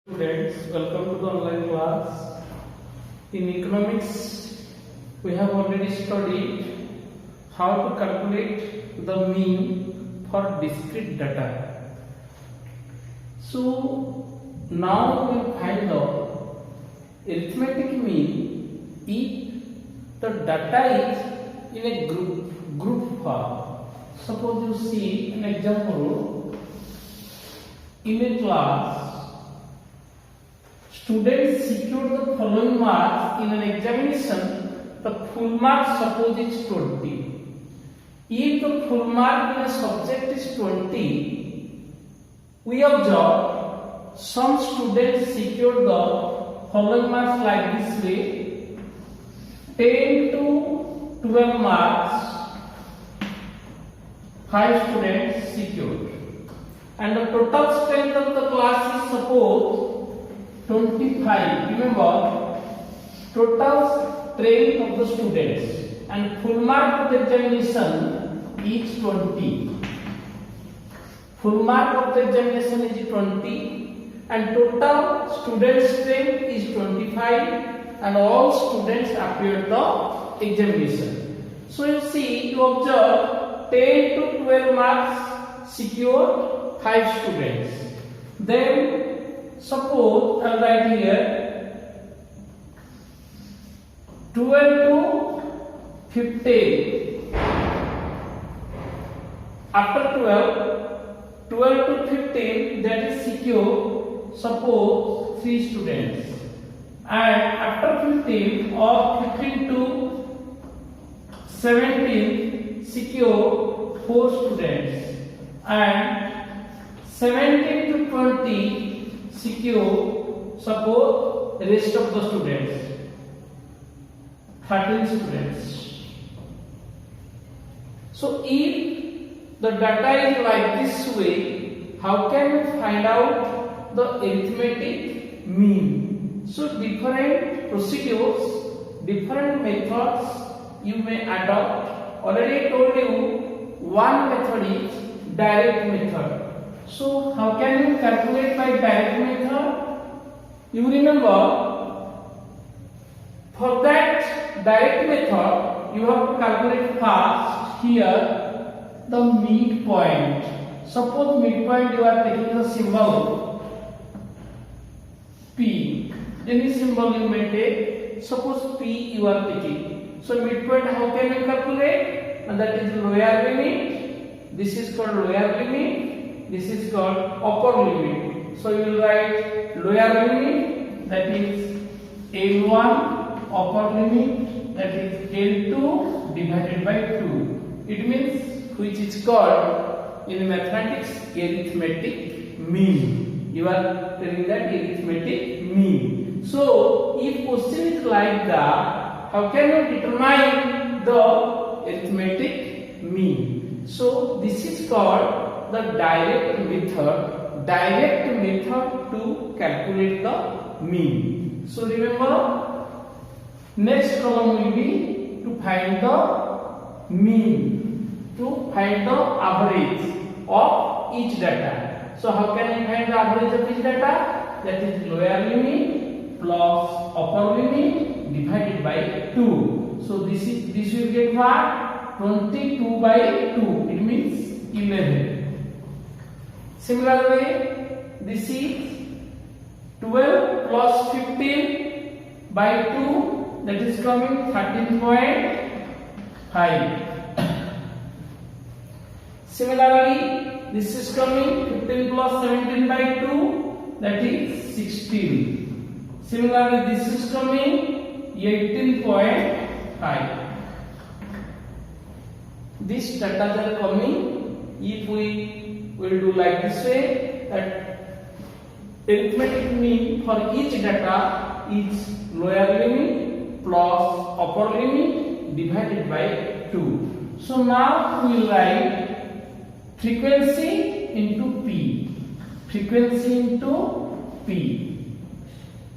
Students, welcome to the online class. In economics, we have already studied how to calculate the mean for discrete data. So now we will find the arithmetic mean if the data is in a group form. Suppose you see an example in a class. Students secured the following marks in an examination. The full mark suppose is 20. If the full mark in a subject is 20, we observe some students secured the following marks like this way: 10 to 12 marks, 5 students secured, and the total strength of the class is suppose 25. Remember, total strength of the students and full mark of the examination is 20. Full mark of the examination is 20 and total student strength is 25 and all students appeared the examination. So you see, you observe 10 to 12 marks secured 5 students. Then suppose I write here 12 to 15. After 12 to 15, that is secure, suppose 3 students. And after 15 or 15 to 17, secure 4 students. And 17 to 20, secure, suppose rest of the students, 13 students. So if the data is like this way, how can we find out the arithmetic mean? So different procedures, different methods you may adopt. Already I told you one method is direct method. So how can you calculate by direct method? You remember, for that direct method you have to calculate first here the midpoint. Suppose midpoint you are taking the symbol P. Any symbol you may take. Suppose P you are taking. So midpoint how can you calculate? And that is lower limit. This is called lower limit. This is called upper limit. So you will write lower limit, that is L1, upper limit, that is L2 divided by 2. It means which is called in mathematics arithmetic mean. You are telling that arithmetic mean. So if question is like that, how can you determine the arithmetic mean? So this is called the direct method to calculate the mean. So remember, next column will be to find the mean, to find the average of each data. So how can I find the average of each data? That is lower limit plus upper limit divided by 2. So this will get what? 22 by 2. It means 11. Similarly, this is 12 plus 15 by 2, that is coming 13.5. Similarly, this is coming 15 plus 17 by 2, that is 16. Similarly, this is coming 18.5. These data are coming. If we will do like this way, that arithmetic mean for each data is lower limit plus upper limit divided by 2. So now we will write frequency into P. Frequency into P.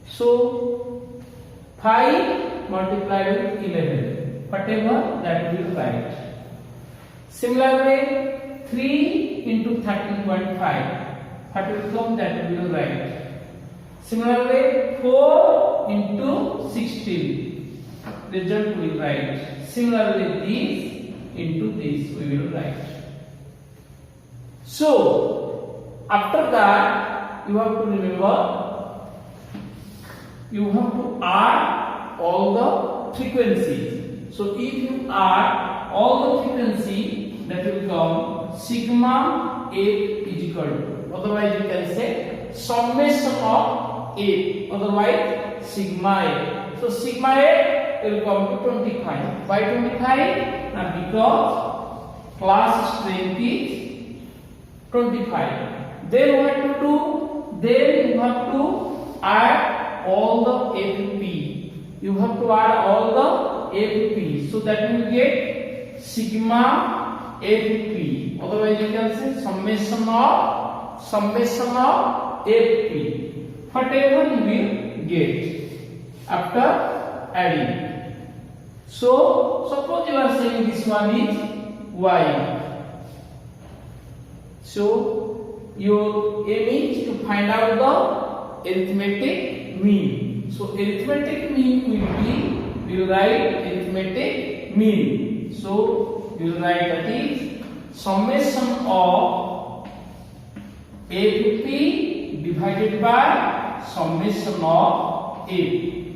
So 5 multiplied with 11, whatever that we will write. Similarly, 3 into 13.5. What will come, that we will write. Similarly, 4 into 16. Result we will write. Similarly, this into this we will write. So, after that, you have to remember, you have to add all the frequencies. So, if you add all the frequency, that will come sigma 8 is equal to. Otherwise, you can say summation of 8. Otherwise, sigma 8. So, sigma 8 will come to 25. Why 25? Now, because class strength is 25. Then what to do? Then you have to add all the FP. You have to add all the FP. So that you get sigma FP. Otherwise you can say summation of FP. Whatever you will get after adding. So suppose you are saying this one is Y. So your aim is to find out the arithmetic mean. So arithmetic mean will be, we will write arithmetic mean. So we will write that is summation of FP divided by summation of A.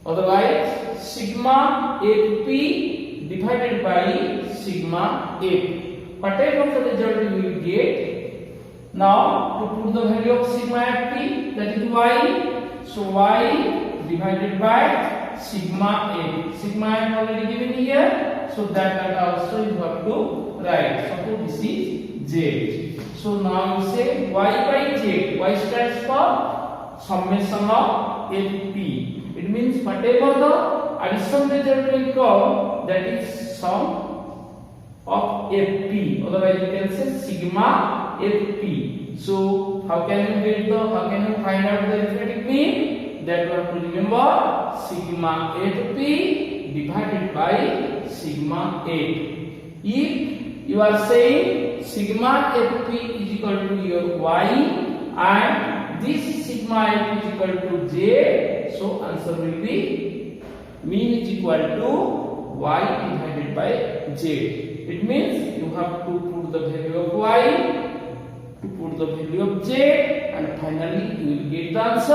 Otherwise sigma FP divided by sigma A. Whatever the result you will get, now to put the value of sigma FP, that is Y. So Y divided by sigma A. Sigma I am already given here, so that also you have to write. Suppose this is Z. So now you say Y by Z. Y stands for summation of FP. It means whatever the addition result will come, that is sum of FP. Otherwise you can say sigma FP. So how can you find out the arithmetic mean? That you have to remember sigma FP divided by sigma 8. If you are saying sigma FP is equal to your Y and this sigma F is equal to Z, so answer will be mean is equal to Y divided by Z. It means you have to put the value of Y, to put the value of Z, and finally you will get the answer,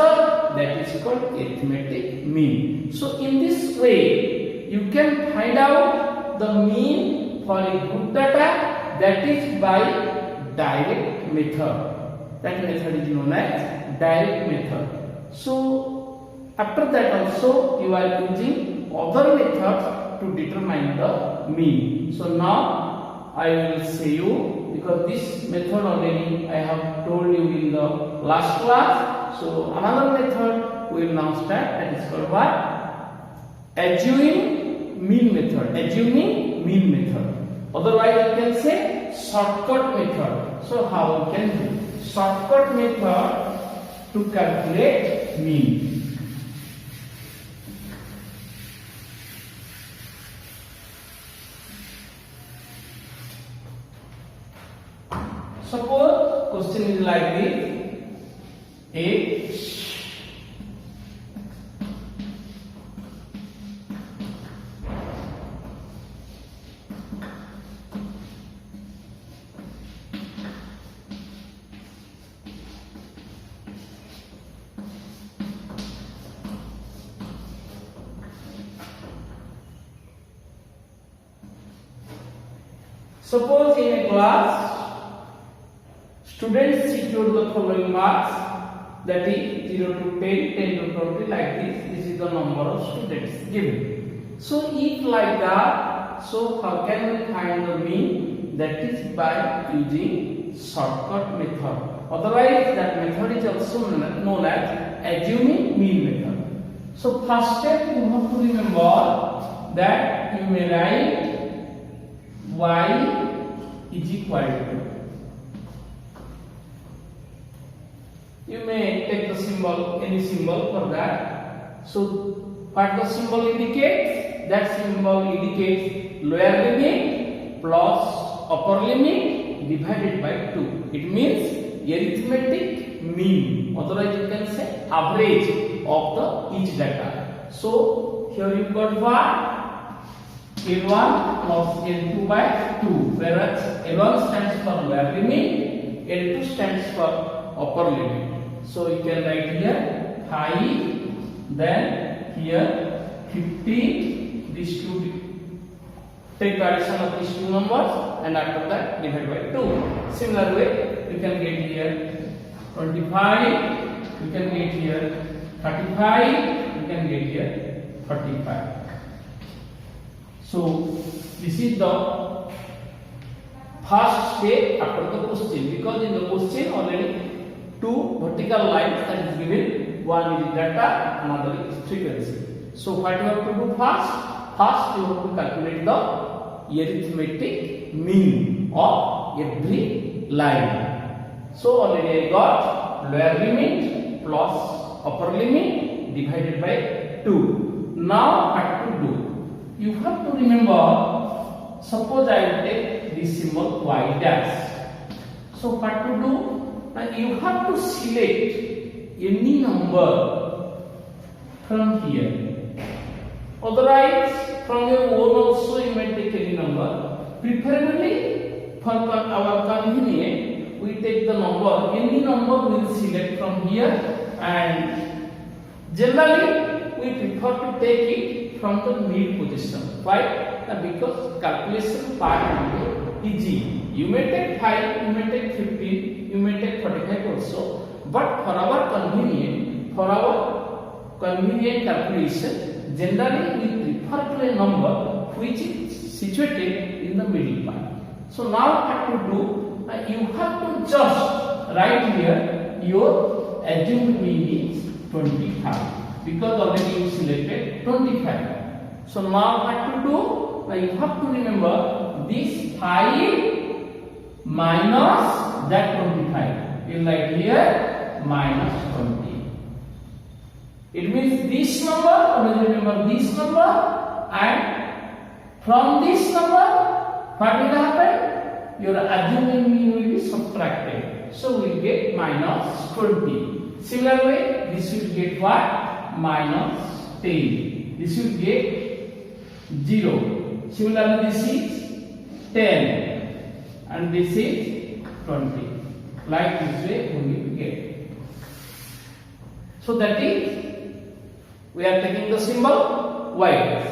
that is called arithmetic mean. So in this way you can find out the mean for a group data, that is by direct method. That method is known as direct method. So after that also you are using other methods to determine the mean. So now I will say you, because this method already I have told you in the last class. So another method we will now start, that is called what? Assuming mean method. Assuming mean method. Otherwise you can say shortcut method. So how we can do shortcut method to calculate mean? Suppose question is like this: A suppose in a class students secured the following marks, that is 0 to 10, 10 to 20, like this. This is the number of students given. So if like that, so how can we find the mean? That is by using shortcut method. Otherwise that method is also known as assuming mean method. So first step you have to remember that you may write Y is equal to, you may take the symbol, any symbol for that. So what the symbol indicates? That symbol indicates lower limit plus upper limit divided by 2. It means arithmetic mean, otherwise you can say average of the each data. So here you got what? L1 plus L2 by 2, whereas L1 stands for lower limit, L2 stands for upper limit. So you can write here 5, then here 50, these two, take the addition of these two numbers and after that divide by 2. Similar way you can get here 25, you can get here 35, you can get here 35. So this is the first step after the question, because in the question already two vertical lines that is given, one is data, another is frequency. So what you have to do first? First you have to calculate the arithmetic mean of every line. So already I got lower limit plus upper limit divided by 2. Now what to do? You have to remember, suppose I will take this symbol y dash. So what to do? Now you have to select any number from here. Otherwise, from your own also you may take any number. Preferably for our convenience, we take the number, any number we will select from here, and generally we prefer to take it from the mid position. Why? Because calculation part will be easy. You may take 5, you may take 15, you may take 45 also. But for our convenient calculation, generally we prefer to a number which is situated in the middle part. So now what to do? You have to just write here your assumed mean is 25. Because already you selected 25. So now what to do? You have to remember this 5 minus that 25. You write here minus 20. It means this number, always remember this number, and from this number, what will happen? Your assumed mean will be subtracted. So we will get minus 20. Similar way, this will get what? Minus 10. This will get 0. Similarly, this is 10 and this is 20. Like this way we will get. So that is, we are taking the symbol y dash.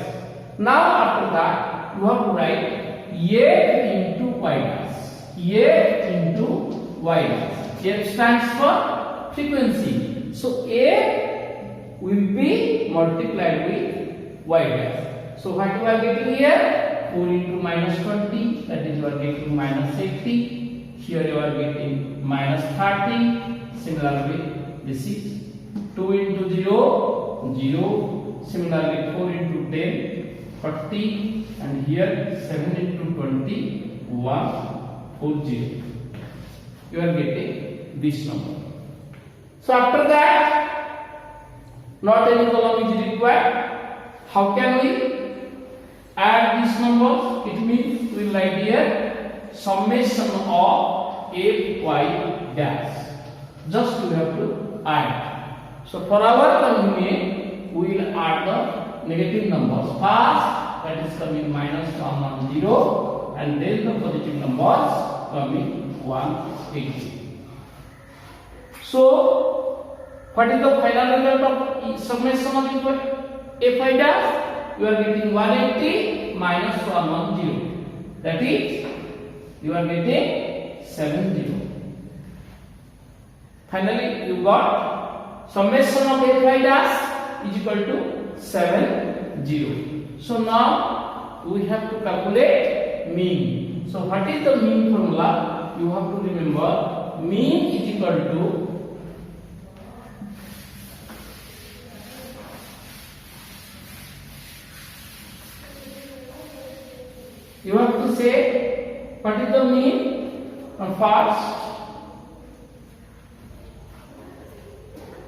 Now after that you have to write A into y dash. A into y dash. A stands for frequency. So A will be multiplied with y dash. So what you are getting here? 4 into minus 20, that is you are getting minus 80. Here you are getting minus 30. Similarly, this is 2 into 0, 0. Similarly, 4 into 10, 40. And here 7 into 20, 140. You are getting this number. So after that, not any column is required. How can we add these numbers? It means we will write here summation of f y dash. Just we have to add. So for our convenience, we will add the negative numbers first. That is coming minus 110, and then the positive numbers coming 180. So what is the final result of summation of fi dash? You are getting 180 minus 110. That is, you are getting 70. Finally, you got summation of fi dash is equal to 70. So now we have to calculate mean. So what is the mean formula? You have to remember mean is equal to you have to say what is the mean. First,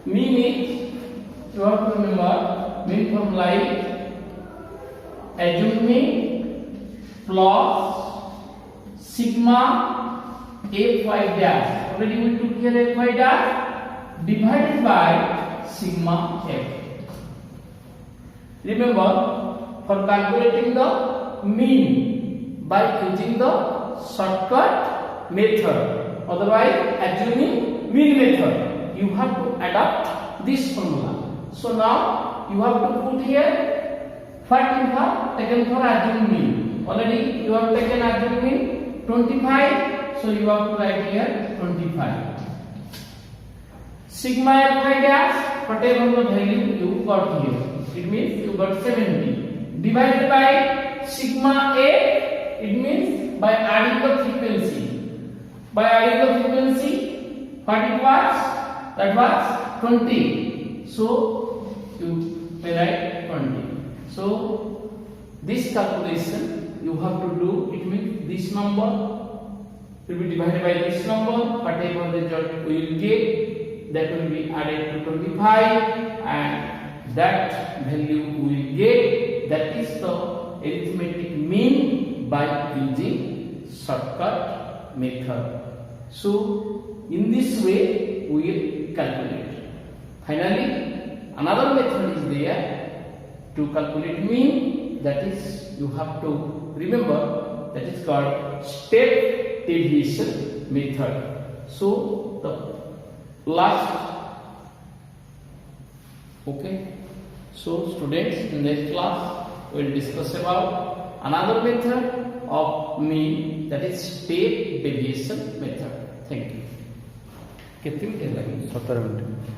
mean is, you have to remember mean from like assumed mean plus sigma fy dash. Already we took here fy dash. divided by sigma f. Remember, for calculating the mean by using the shortcut method, otherwise assuming mean method, you have to adopt this formula. So now you have to put here what you have taken for assuming mean. Already you have taken assuming mean 25, so you have to write here 25. Sigma fi dash, whatever the value you got here, it means you got 70 divided by sigma a, it means by adding the frequency. By adding the frequency, what it was? That was 20. So you may write 20. So this calculation you have to do. It means this number will be divided by this number. Whatever the result we will get, that will be added to 25, and that value we will get. That is the arithmetic mean by using shortcut method. So in this way we will calculate. Finally, another method is there to calculate mean. That is, you have to remember, that is called step deviation method. So the last, okay. So students, in next class we will discuss about another method of mean, that is step deviation method. Thank you. कितनी देर लगी? 17 minute.